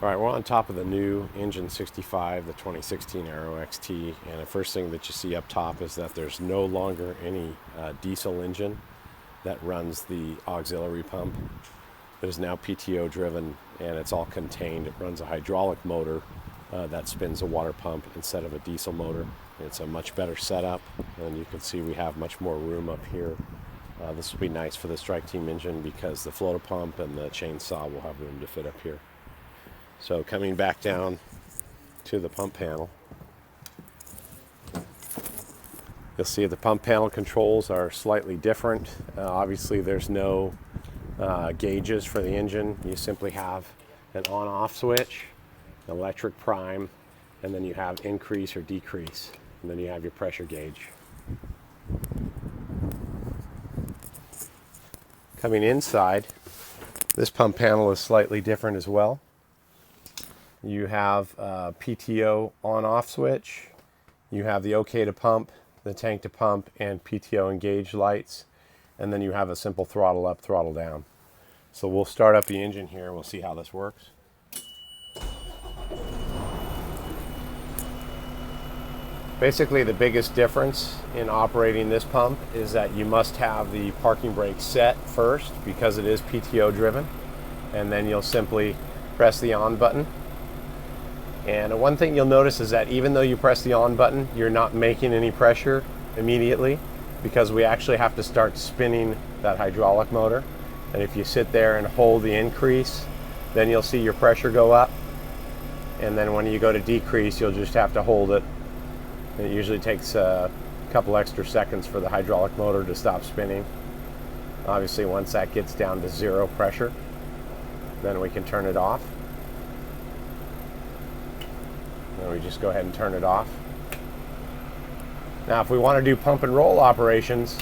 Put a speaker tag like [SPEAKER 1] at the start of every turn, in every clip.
[SPEAKER 1] All right, we're on top of the new Engine 65, the 2016 Aero XT, and the first thing that you see up top is that there's no longer any diesel engine that runs the auxiliary pump. It is now PTO driven, and it's all contained. It runs a hydraulic motor that spins a water pump instead of a diesel motor. It's a much better setup, and you can see we have much more room up here. This will be nice for the Strike Team engine because the floater pump and the chainsaw will have room to fit up here. So coming back down to the pump panel, you'll see the pump panel controls are slightly different. Obviously there's no gauges for the engine. You simply have an on-off switch, electric prime, and then you have increase or decrease, and then you have your pressure gauge. Coming inside, this pump panel is slightly different as well. You have a PTO on-off switch. You have the OK to pump, the tank to pump, and PTO engage lights. And then you have a simple throttle up, throttle down. So we'll start up the engine here and we'll see how this works. Basically, the biggest difference in operating this pump is that you must have the parking brake set first because it is PTO driven. And then you'll simply press the on button. And one thing you'll notice is that even though you press the on button, you're not making any pressure immediately because we actually have to start spinning that hydraulic motor. And if you sit there and hold the increase, then you'll see your pressure go up. And then when you go to decrease, you'll just have to hold it. And it usually takes a couple extra seconds for the hydraulic motor to stop spinning. Obviously, once that gets down to 0 pressure, then we can turn it off. And we just go ahead and turn it off. Now if we want to do pump and roll operations,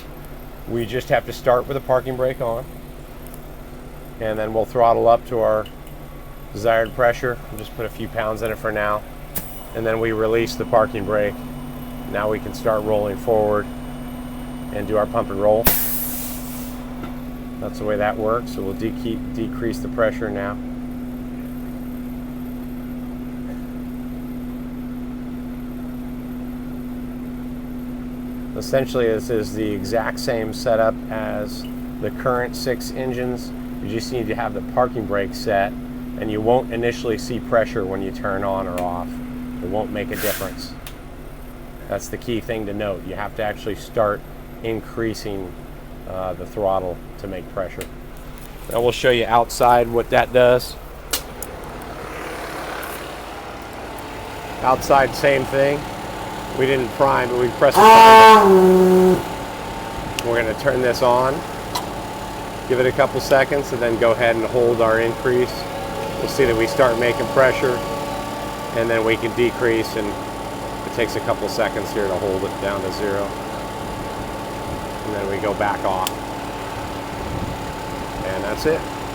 [SPEAKER 1] we just have to start with the parking brake on, and then we'll throttle up to our desired pressure. We'll just put a few pounds in it for now, and then we release the parking brake. Now we can start rolling forward and do our pump and roll. That's the way that works. So we'll decrease the pressure now. Essentially, this is the exact same setup as the current 6 engines. You just need to have the parking brake set, and you won't initially see pressure when you turn on or off. It won't make a difference. That's the key thing to note. You have to actually start increasing the throttle to make pressure. Now we'll show you outside what that does. Outside, same thing. We didn't prime, but we pressed the button. We're going to turn this on, give it a couple seconds, and then go ahead and hold our increase. We'll see that we start making pressure, and then we can decrease, and it takes a couple seconds here to hold it down to 0. And then we go back off. And that's it.